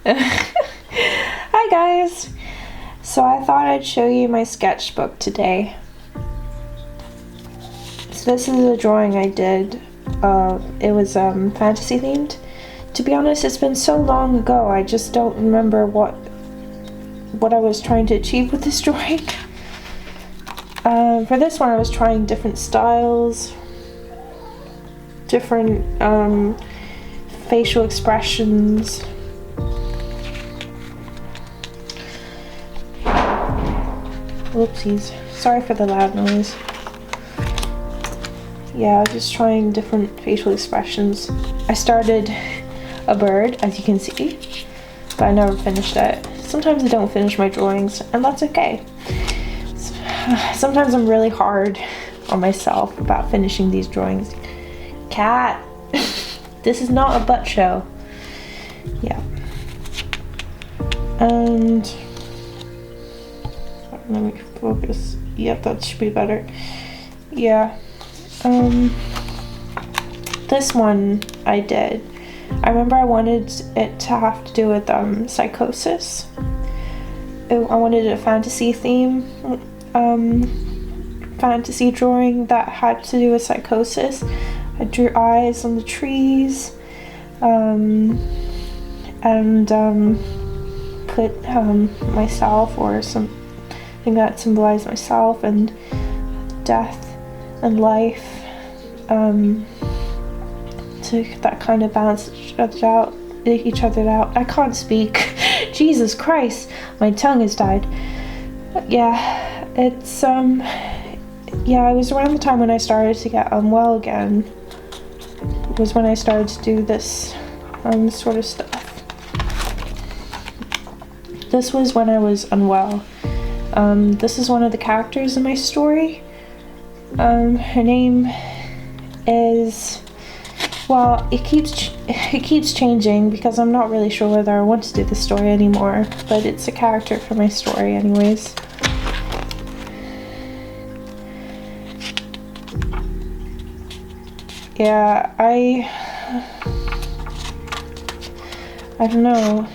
Hi guys! So I thought I'd show you my sketchbook today. So this is a drawing I did. It was fantasy themed. To be honest, it's been so long ago, I just don't remember what I was trying to achieve with this drawing. For this one I was trying different styles, different facial expressions. Whoopsies. Sorry for the loud noise. Yeah, I was just trying different facial expressions. I started a bird, as you can see, but I never finished it. Sometimes I don't finish my drawings, and that's okay. Sometimes I'm really hard on myself about finishing these drawings. Cat! This is not a butt show. Yeah. And let me focus. Yep, that should be better. Yeah. This one I did. I remember I wanted it to have to do with psychosis. I wanted a fantasy theme, fantasy drawing that had to do with psychosis. I drew eyes on the trees, and put myself or something that symbolized myself and death and life, to that kind of balance each other out. I can't speak. Jesus Christ, my tongue has died. Yeah, it's yeah, it was around the time when I started to get unwell again. It was when I started to do this sort of stuff. This was when I was unwell. This is one of the characters in my story. Her name is, well, it keeps changing because I'm not really sure whether I want to do the story anymore, but it's a character for my story anyways. Yeah, I don't know.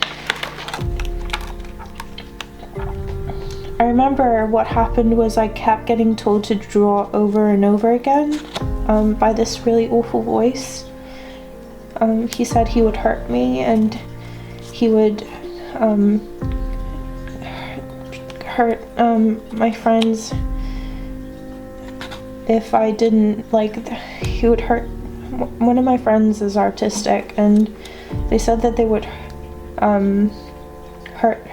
I remember what happened was I kept getting told to draw over and over again by this really awful voice. He said he would hurt me and he would hurt my friends if I didn't, he would hurt. One of my friends is artistic and they said that they would hurt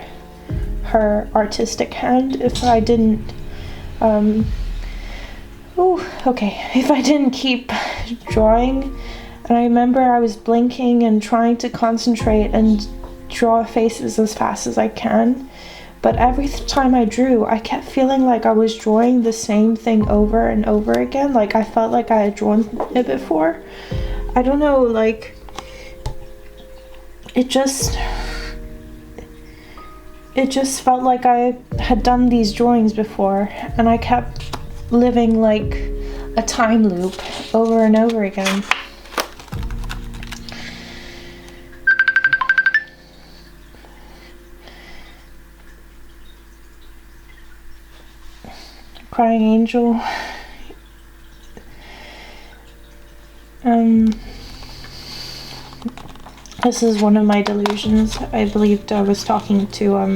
her artistic hand if I didn't if I didn't keep drawing. And I remember I was blinking and trying to concentrate and draw faces as fast as I can, but every time I drew I kept feeling like I was drawing the same thing over and over again, like I felt like I had drawn it before. I don't know, like it just felt like I had done these drawings before, and I kept living like a time loop over and over again. Crying angel. This is one of my delusions. I believed I was talking to a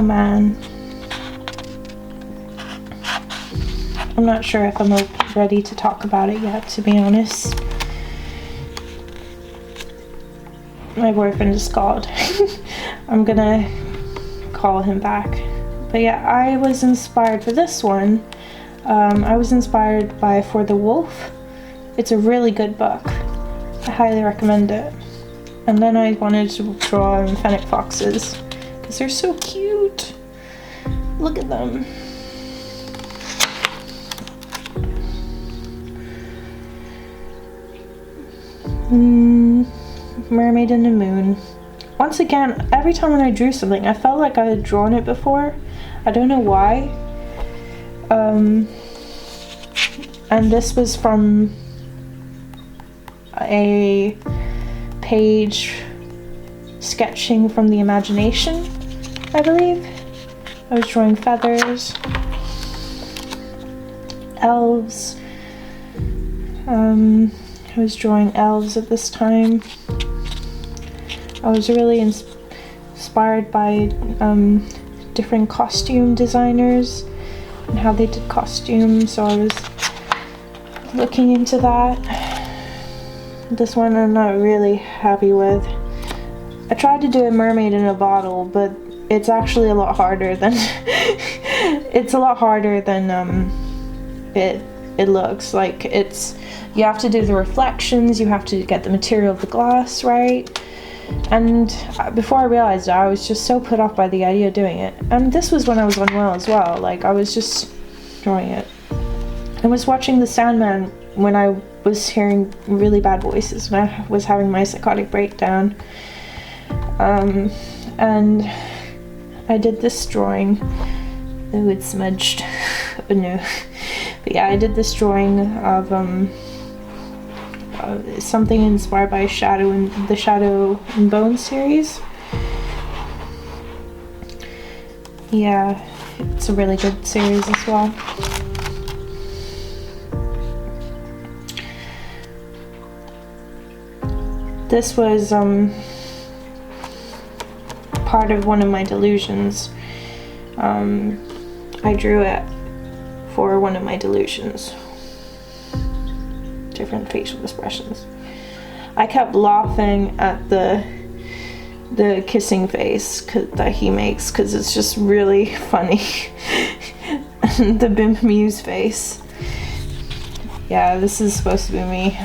man. I'm not sure if I'm ready to talk about it yet, to be honest. My boyfriend is called. I'm gonna call him back. But yeah, I was inspired for this one. I was inspired by For the Wolf. It's a really good book. I highly recommend it. And then I wanted to draw fennec foxes because they're so cute. Look at them. Mermaid in the Moon. Once again, every time when I drew something, I felt like I had drawn it before. I don't know why. And this was from a page sketching from the imagination, I believe. I was drawing feathers, elves. I was drawing elves at this time. I was really inspired by different costume designers and how they did costumes, so I was looking into that. This one I'm not really happy with. I tried to do a mermaid in a bottle, but it's actually a lot harder than it's a lot harder than it looks. Like, you have to do the reflections, you have to get the material of the glass right. And before I realized it, I was just so put off by the idea of doing it. And this was when I was unwell as well. Like, I was just drawing it. I was watching The Sandman when I was hearing really bad voices, when I was having my psychotic breakdown. And I did this drawing. Oh, it's smudged. Oh no. But yeah, I did this drawing of something inspired by Shadow and the Shadow and Bone series. Yeah, it's a really good series as well. This was part of one of my delusions. I drew it for one of my delusions. Different facial expressions. I kept laughing at the kissing face that he makes, because it's just really funny. The Bimp Muse face. Yeah, this is supposed to be me.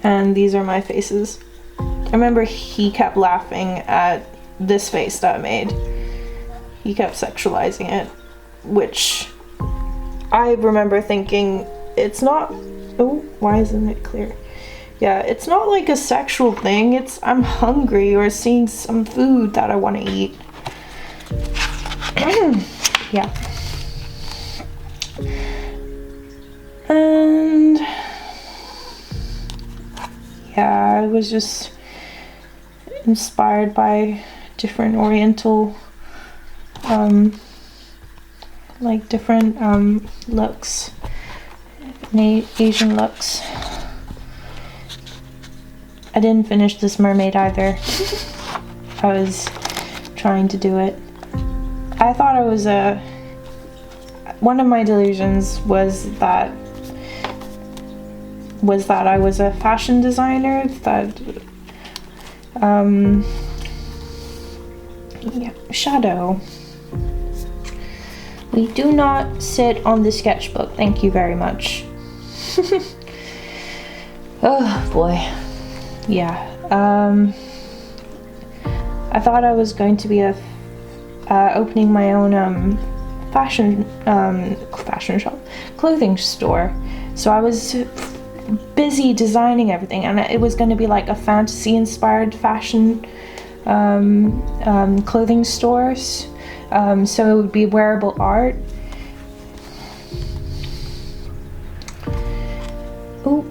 And these are my faces. I remember he kept laughing at this face that I made. He kept sexualizing it, which I remember thinking, it's not, oh, why isn't it clear? Yeah, it's not like a sexual thing, it's I'm hungry or seeing some food that I want to eat. Yeah. And yeah, I was just inspired by different Oriental, like different looks, Asian looks. I didn't finish this mermaid either. I was trying to do it. I thought it was one of my delusions was that I was a fashion designer, that yeah, Shadow. We do not sit on the sketchbook, thank you very much. Oh boy. Yeah, I thought I was going to be opening my own fashion shop, clothing store. So I was busy designing everything, and it was going to be like a fantasy inspired fashion clothing stores. So it would be wearable art. Ooh.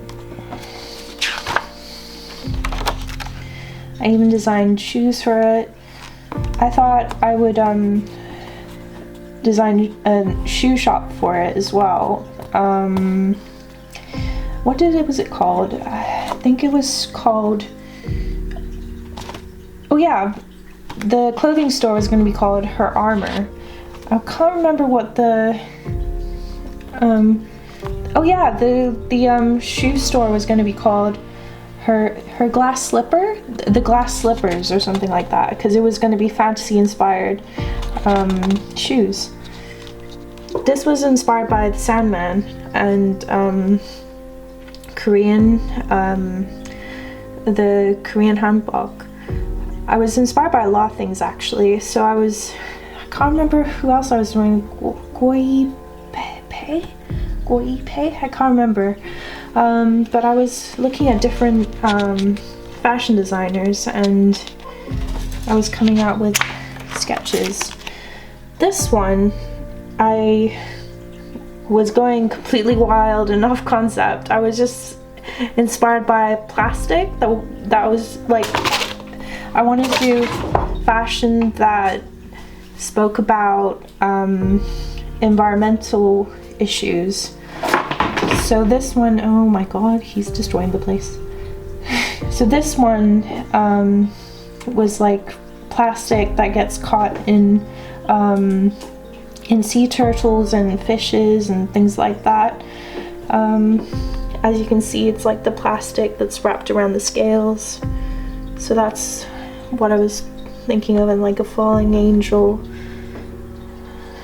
I even designed shoes for it. I thought I would design a shoe shop for it as well. What was it called? I think it was called, oh yeah, the clothing store was going to be called Her Armor. I can't remember what the oh yeah, the shoe store was going to be called her glass slipper, the glass slippers or something like that, because it was going to be fantasy inspired shoes. This was inspired by The Sandman and Korean, the Korean hanbok. I was inspired by a lot of things actually, so I can't remember who else I was doing. Goipe? I can't remember. But I was looking at different fashion designers, and I was coming out with sketches. This one, I was going completely wild and off concept. I was just inspired by plastic. That was like, I wanted to do fashion that spoke about environmental issues. So this one, oh my god, he's destroying the place. So this one was like plastic that gets caught in sea turtles and fishes and things like that. As you can see, it's like the plastic that's wrapped around the scales. So that's what I was thinking of in like a falling angel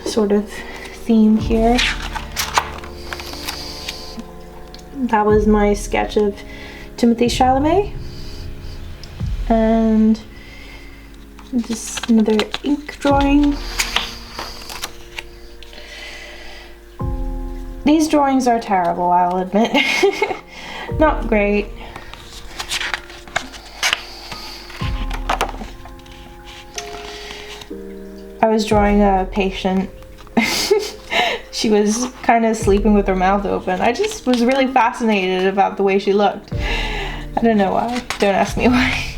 sort of theme here. That was my sketch of Timothy Chalamet. And just another ink drawing. These drawings are terrible, I'll admit. Not great. I was drawing a patient. She was kind of sleeping with her mouth open. I just was really fascinated about the way she looked. I don't know why. Don't ask me why.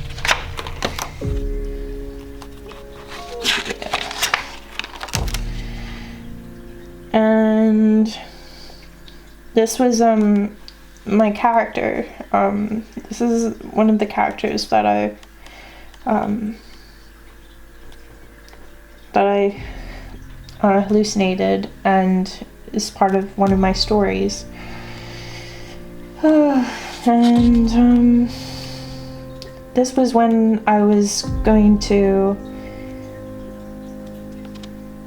And this was my character. This is one of the characters that I hallucinated and is part of one of my stories. And this was when I was going to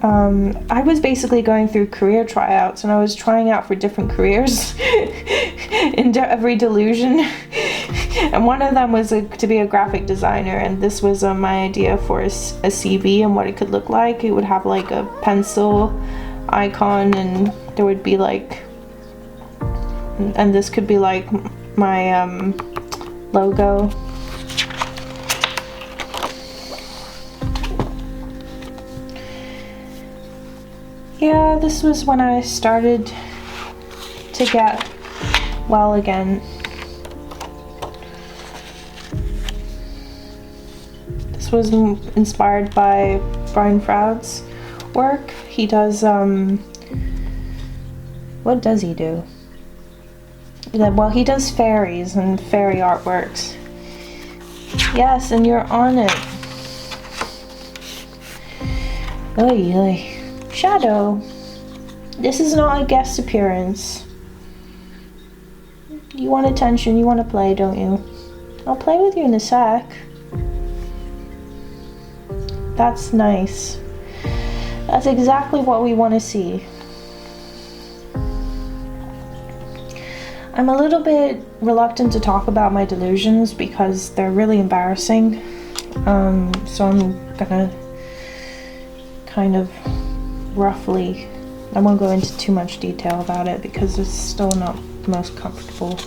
I was basically going through career tryouts, and I was trying out for different careers in every delusion. And one of them was to be a graphic designer, and this was my idea for a CV and what it could look like. It would have like a pencil icon, and there would be like, and this could be like my logo. Yeah, this was when I started to get well again. This was inspired by Brian Froud's work. He does, what does he do? Well, he does fairies and fairy artworks. Yes, and you're on it. Oy, oy. Shadow, this is not a guest appearance. You want attention, you want to play, don't you? I'll play with you in a sec. That's nice. That's exactly what we want to see. I'm a little bit reluctant to talk about my delusions because they're really embarrassing. So I'm gonna kind of roughly, I won't go into too much detail about it because it's still not the most comfortable.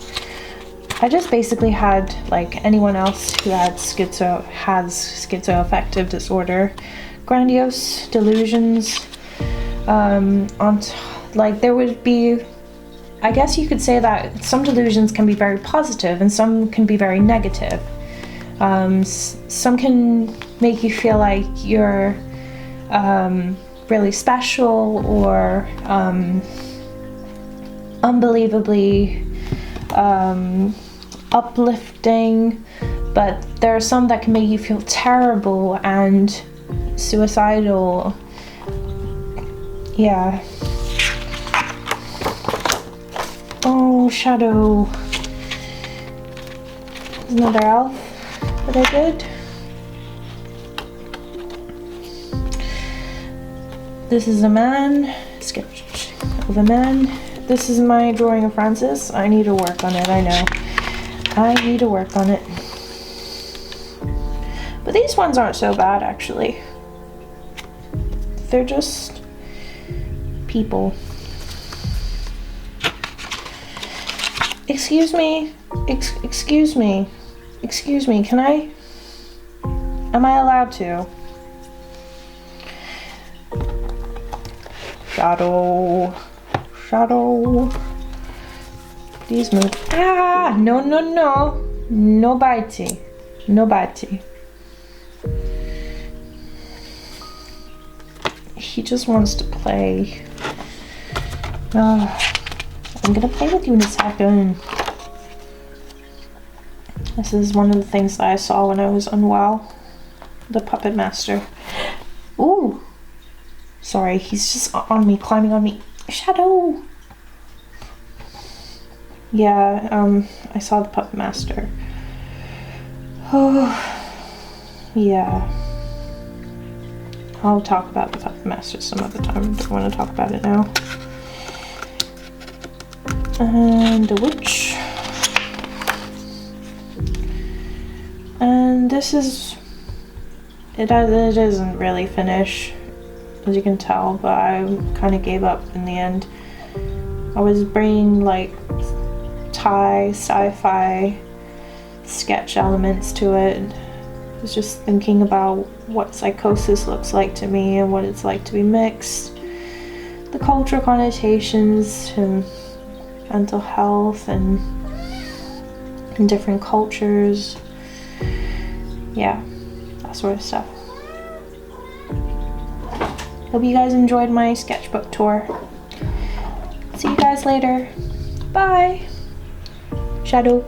I just basically had, like anyone else who had schizoaffective disorder, grandiose delusions. Like there would be, I guess you could say that some delusions can be very positive and some can be very negative. Some can make you feel like you're really special or unbelievably uplifting, but there are some that can make you feel terrible and suicidal. Yeah. Oh, Shadow. Another elf that I did. This is a man, sketch of a man. This is my drawing of Francis. I need to work on it, I know. I need to work on it. But these ones aren't so bad, actually. They're just people. Excuse me, excuse me, can I? Am I allowed to? Shadow. Please move. Ah! No, no, no. No bitey. No bitey. He just wants to play. I'm gonna play with you in a second. This is one of the things that I saw when I was unwell. The Puppet Master. Ooh! Sorry, he's just on me, climbing on me. Shadow! Yeah, I saw the Puppet Master. Oh, yeah. I'll talk about the Puppet Master some other time. Don't want to talk about it now. And a witch. And this is... It isn't really finished, as you can tell, but I kind of gave up in the end. I was bringing like Thai sci-fi sketch elements to it. I was just thinking about what psychosis looks like to me and what it's like to be mixed. The cultural connotations to mental health and in different cultures. Yeah, that sort of stuff. Hope you guys enjoyed my sketchbook tour. See you guys later. Bye. Shadow.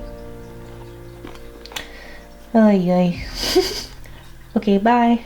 Ay, ay. Okay, bye.